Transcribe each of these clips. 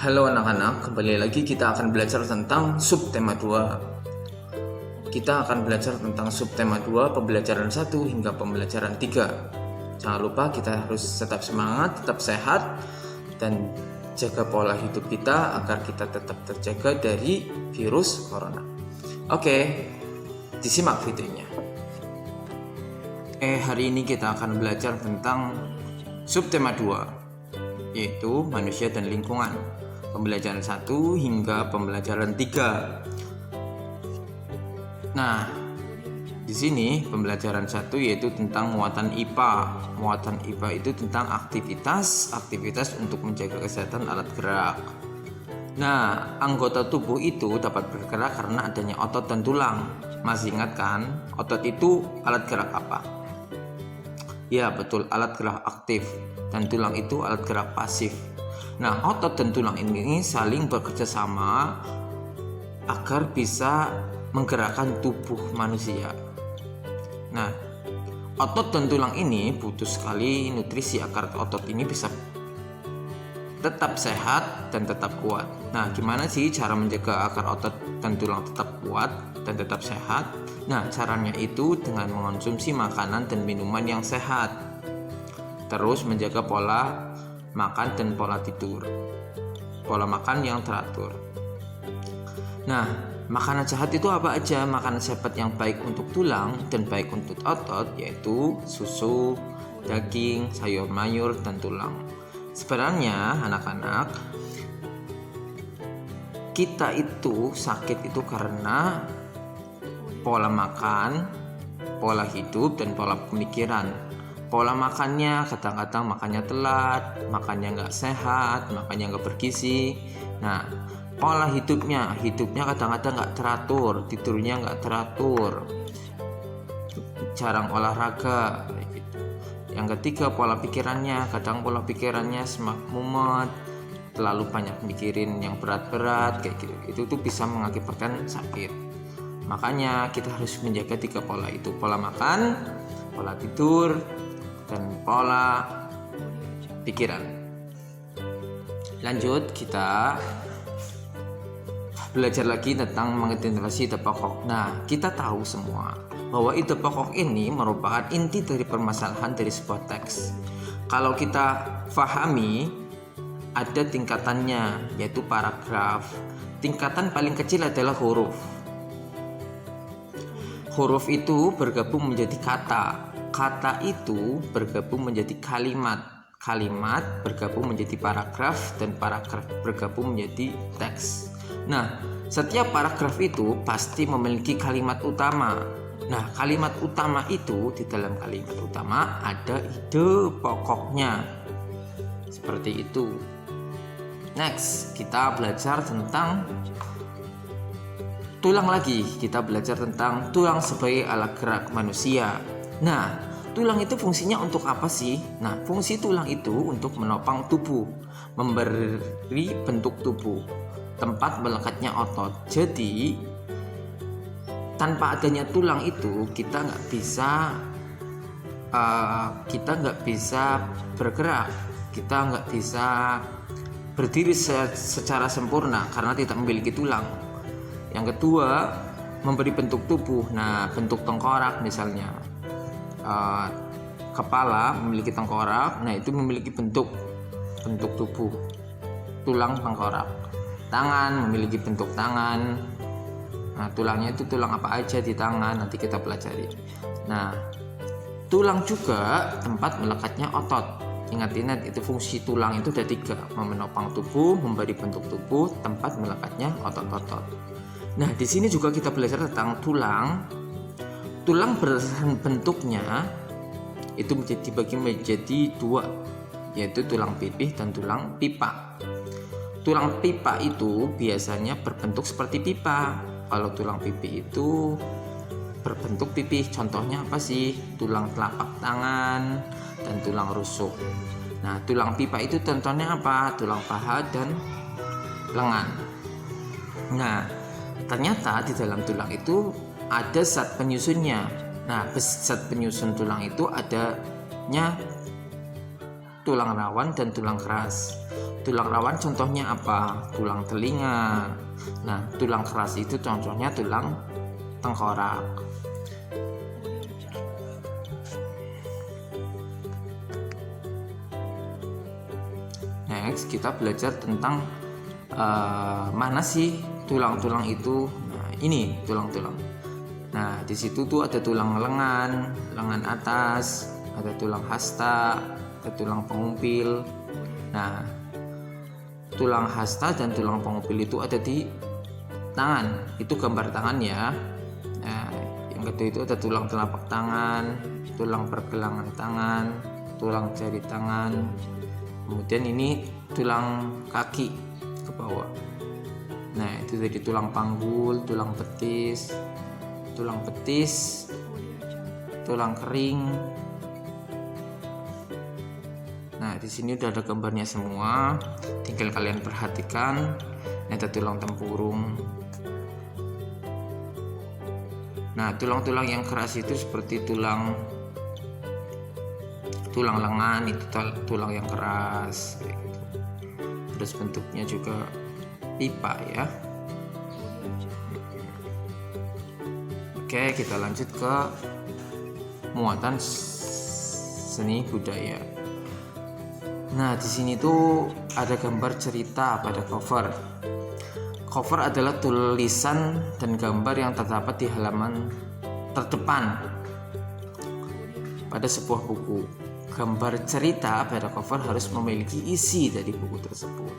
Halo anak-anak, kembali lagi kita akan belajar tentang subtema 2. Kita akan belajar tentang subtema 2, pembelajaran 1 hingga pembelajaran 3. Jangan lupa kita harus tetap semangat, tetap sehat, dan jaga pola hidup kita agar kita tetap terjaga dari virus corona. Oke, disimak videonya. Hari ini kita akan belajar tentang subtema 2, yaitu manusia dan lingkungan. Pembelajaran 1 hingga pembelajaran 3. Nah, di sini pembelajaran 1 yaitu tentang muatan IPA. Muatan IPA itu tentang aktivitas untuk menjaga kesehatan alat gerak. Nah, anggota tubuh itu dapat bergerak karena adanya otot dan tulang. Masih ingat kan? Otot itu alat gerak apa? Ya, betul, alat gerak aktif, dan tulang itu alat gerak pasif. Nah, otot dan tulang ini saling bekerja sama agar bisa menggerakkan tubuh manusia. Nah, otot dan tulang ini butuh sekali nutrisi agar otot ini bisa tetap sehat dan tetap kuat. Nah, gimana sih cara menjaga agar otot dan tulang tetap kuat dan tetap sehat? Nah, caranya itu dengan mengonsumsi makanan dan minuman yang sehat. Terus menjaga pola makan dan pola tidur, pola makan yang teratur. Nah, makanan sehat itu apa aja? Makanan sehat yang baik untuk tulang dan baik untuk otot yaitu susu, daging, sayur mayur, dan tulang. Sebenarnya anak-anak, kita itu sakit itu karena pola makan, pola hidup, dan pola pemikiran. Pola makannya kadang-kadang makannya telat, makannya nggak sehat, makannya nggak bergizi. Nah, pola hidupnya kadang-kadang nggak teratur, tidurnya nggak teratur, jarang olahraga gitu. Yang ketiga, pola pikirannya, kadang pola pikirannya semak mumet, terlalu banyak mikirin yang berat-berat kayak gitu. Itu tuh bisa mengakibatkan sakit. Makanya kita harus menjaga 3 pola itu: pola makan, pola tidur, dan pola pikiran. Lanjut, kita belajar lagi tentang mengidentifikasi ide pokok. Nah, kita tahu semua bahwa ide pokok ini merupakan inti dari permasalahan dari sebuah teks. Kalau kita pahami, ada tingkatannya, yaitu paragraf. Tingkatan paling kecil adalah huruf. Huruf itu bergabung menjadi kata. Kata itu bergabung menjadi kalimat. Kalimat bergabung menjadi paragraf, dan paragraf bergabung menjadi teks. Nah, setiap paragraf itu pasti memiliki kalimat utama. Nah, kalimat utama itu, di dalam kalimat utama ada ide pokoknya. Seperti itu. Next, kita belajar tentang tulang lagi. Kita belajar tentang tulang sebagai alat gerak manusia. Nah, tulang itu fungsinya untuk apa sih? Nah, fungsi tulang itu untuk menopang tubuh, memberi bentuk tubuh, tempat melekatnya otot. Jadi, tanpa adanya tulang itu kita nggak bisa bergerak, kita nggak bisa berdiri secara sempurna karena tidak memiliki tulang. Yang kedua, memberi bentuk tubuh. Nah, bentuk tengkorak misalnya. Kepala memiliki tengkorak, nah itu memiliki bentuk tubuh, tulang tengkorak. Tangan memiliki bentuk tangan. Nah, tulangnya itu tulang apa aja di tangan, nanti kita pelajari. Nah, tulang juga tempat melekatnya otot. Ingat, itu fungsi tulang itu ada 3: menopang tubuh, memberi bentuk tubuh, tempat melekatnya otot-otot. Nah, di sini juga kita belajar tentang tulang. Tulang berdasarkan bentuknya itu dibagi menjadi 2, yaitu tulang pipih dan tulang pipa. Tulang pipa itu biasanya berbentuk seperti pipa. Kalau tulang pipih itu berbentuk pipih. Contohnya apa sih? Tulang telapak tangan dan tulang rusuk. Nah, tulang pipa itu contohnya apa? Tulang paha dan lengan. Nah, ternyata di dalam tulang itu ada zat penyusunnya. Nah, zat penyusun tulang itu adanya tulang rawan dan tulang keras. Tulang rawan contohnya apa? Tulang telinga. Nah, tulang keras itu contohnya tulang tengkorak. Next, kita belajar tentang mana sih tulang-tulang itu. Nah, ini tulang-tulang. Nah, di situ tuh ada tulang lengan atas, ada tulang hasta, ada tulang pengumpil. Nah, tulang hasta dan tulang pengumpil itu ada di tangan. Itu gambar tangan ya. Nah, yang kedua itu ada tulang telapak tangan, tulang pergelangan tangan, tulang jari tangan. Kemudian ini tulang kaki ke bawah. Nah, itu jadi tulang panggul, tulang betis, tulang kering. Nah, di sini udah ada gambarnya semua. Tinggal kalian perhatikan. Ini ada tulang tempurung. Nah, tulang-tulang yang keras itu seperti tulang lengan, itu tulang yang keras kayak gitu. Terus bentuknya juga pipa ya. Oke, kita lanjut ke muatan seni budaya. Nah, di sini tuh ada gambar cerita pada cover. Cover adalah tulisan dan gambar yang terdapat di halaman terdepan pada sebuah buku. Gambar cerita pada cover harus memiliki isi dari buku tersebut.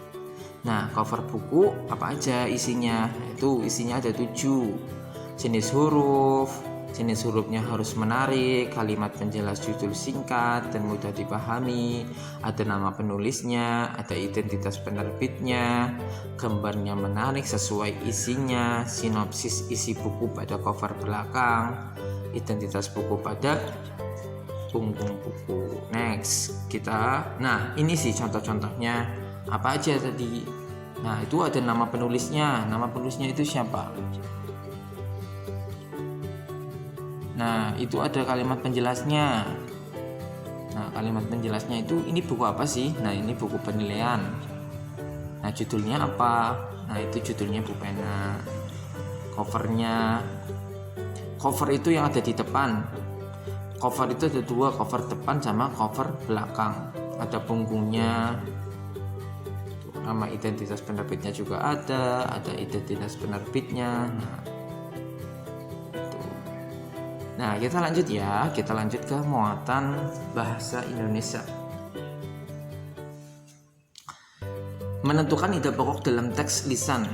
Nah, cover buku apa aja isinya? Itu isinya ada 7 jenis huruf. Jenis hurufnya harus menarik, kalimat penjelas judul singkat dan mudah dipahami, ada nama penulisnya, ada identitas penerbitnya, gambarnya menarik sesuai isinya, sinopsis isi buku pada cover belakang, identitas buku pada punggung buku. Next, nah ini sih contoh-contohnya apa aja tadi. Nah, itu ada nama penulisnya. Nama penulisnya itu siapa? Nah, itu ada kalimat penjelasnya. Nah, kalimat penjelasnya itu ini buku apa sih? Nah, ini buku penilaian. Nah, judulnya apa? Nah, itu judulnya Pupena. Covernya, cover itu yang ada di depan. Cover itu ada 2, cover depan sama cover belakang. Ada punggungnya. Nama identitas penerbitnya juga ada identitas penerbitnya. Nah, kita lanjut ya. Kita lanjut ke muatan bahasa Indonesia. Menentukan ide pokok dalam teks lisan.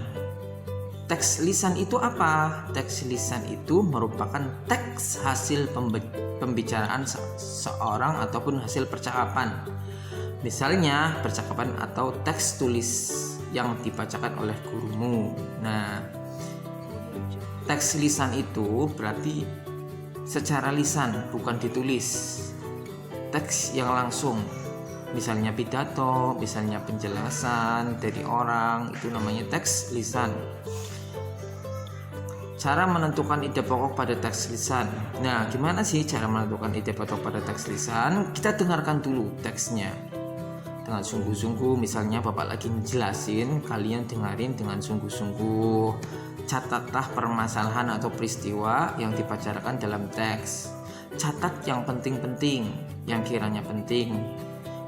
Teks lisan itu apa? Teks lisan itu merupakan teks hasil pembicaraan seorang ataupun hasil percakapan. Misalnya percakapan atau teks tulis yang dibacakan oleh gurumu. Nah, teks lisan itu berarti secara lisan, bukan ditulis. Teks yang langsung, misalnya pidato, misalnya penjelasan dari orang, itu namanya teks lisan. Cara menentukan ide pokok pada teks lisan. Nah, gimana sih cara menentukan ide pokok pada teks lisan? Kita dengarkan dulu teksnya dengan sungguh-sungguh. Misalnya Bapak lagi menjelasin, kalian dengarin dengan sungguh-sungguh. Catatlah permasalahan atau peristiwa yang dibicarakan dalam teks. Catat yang penting-penting, yang kiranya penting.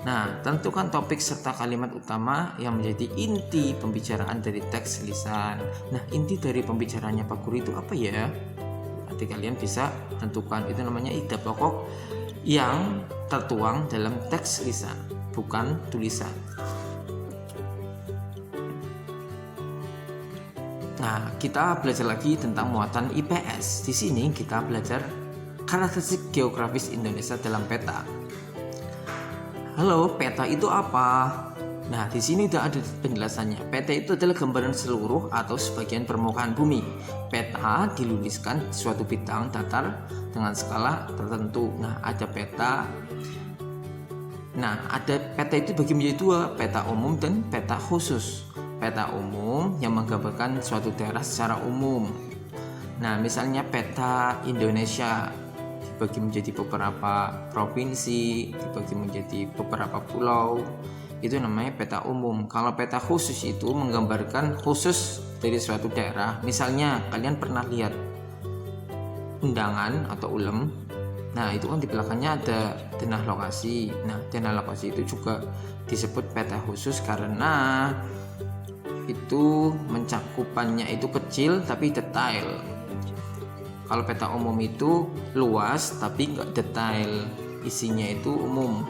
Nah, tentukan topik serta kalimat utama yang menjadi inti pembicaraan dari teks lisan. Nah, inti dari pembicaranya Pak Guru itu apa ya? Nanti kalian bisa tentukan. Itu namanya ide pokok yang tertuang dalam teks lisan, bukan tulisan. Nah, kita belajar lagi tentang muatan IPS. Di sini kita belajar karakteristik geografis Indonesia dalam peta. Halo, peta itu apa? Nah, di sini udah ada penjelasannya. Peta itu adalah gambaran seluruh atau sebagian permukaan bumi. Peta diluluskan di suatu bidang datar dengan skala tertentu. Nah, ada peta. Nah, ada peta itu bagi menjadi 2, peta umum dan peta khusus. Peta umum yang menggambarkan suatu daerah secara umum. Nah, misalnya peta Indonesia dibagi menjadi beberapa provinsi, dibagi menjadi beberapa pulau. itu namanya peta umum. Kalau peta khusus itu menggambarkan khusus dari suatu daerah. Misalnya kalian pernah lihat undangan atau ulem, nah itu kan di belakangnya ada denah lokasi. Nah denah lokasi itu juga disebut peta khusus karena itu mencakupannya itu kecil tapi detail. Kalau peta umum itu luas tapi nggak detail, isinya itu umum.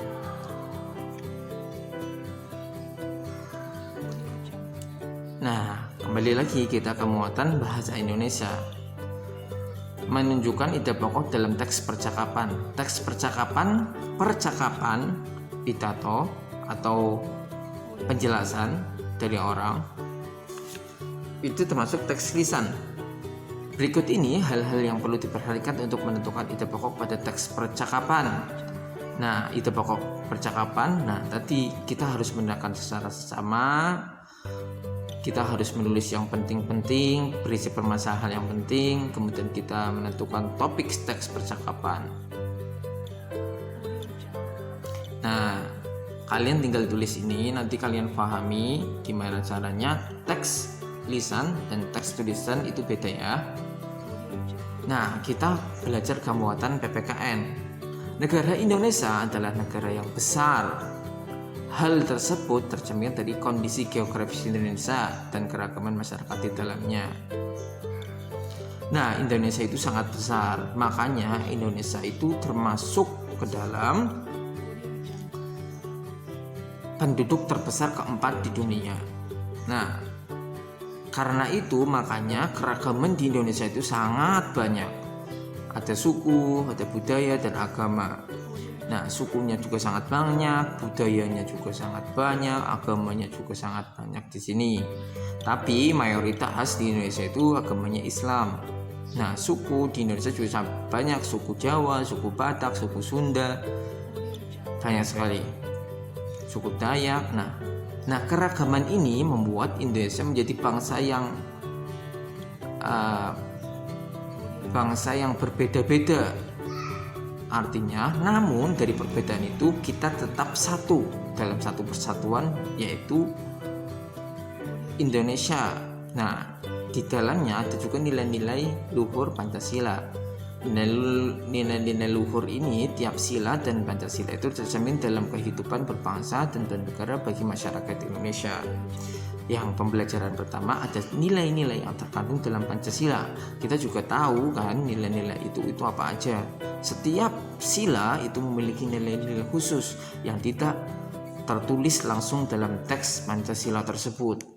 Nah, kembali lagi kita ke muatan bahasa Indonesia. Menunjukkan ide pokok dalam teks percakapan. Teks percakapan, pidato atau penjelasan dari orang itu termasuk teks lisan. Berikut ini hal-hal yang perlu diperhatikan untuk menentukan ide pokok pada teks percakapan. Nah, ide pokok percakapan, tadi kita harus menggunakan secara sesama. Kita harus menulis yang penting-penting, berisi permasalahan yang penting, kemudian kita menentukan topik teks percakapan. Nah, kalian tinggal tulis ini, nanti kalian pahami gimana caranya. Teks lisan dan teks tulisan itu beda ya. Nah, kita belajar kemuatan PPKN. Negara Indonesia adalah negara yang besar. Hal tersebut tercermin dari kondisi geografis Indonesia dan keragaman masyarakat di dalamnya. Nah, Indonesia itu sangat besar, makanya Indonesia itu termasuk ke dalam penduduk terbesar keempat di dunia. Nah, karena itu makanya keragaman di Indonesia itu sangat banyak. Ada suku, ada budaya dan agama. Nah, sukunya juga sangat banyak, budayanya juga sangat banyak, agamanya juga sangat banyak di sini. Tapi mayoritas di Indonesia itu agamanya Islam. Nah, suku di Indonesia juga sangat banyak, suku Jawa, suku Batak, suku Sunda, banyak sekali. Suku Dayak. Nah, keragaman ini membuat Indonesia menjadi bangsa yang berbeda-beda. Artinya, namun dari perbedaan itu kita tetap satu dalam satu persatuan, yaitu Indonesia. Nah, di dalamnya ada juga nilai-nilai luhur Pancasila. Nilai-nilai luhur ini, tiap sila dan Pancasila itu tercermin dalam kehidupan berbangsa dan bernegara bagi masyarakat Indonesia. Yang pembelajaran pertama ada nilai-nilai yang terkandung dalam Pancasila. Kita juga tahu kan nilai-nilai itu apa aja. Setiap sila itu memiliki nilai-nilai khusus yang tidak tertulis langsung dalam teks Pancasila tersebut.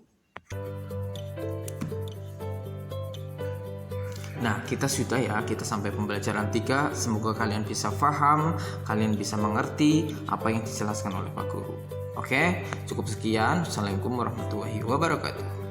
Nah, kita sampai pembelajaran 3. Semoga kalian bisa paham, kalian bisa mengerti apa yang dijelaskan oleh Pak Guru. Oke, cukup sekian. Assalamualaikum warahmatullahi wabarakatuh.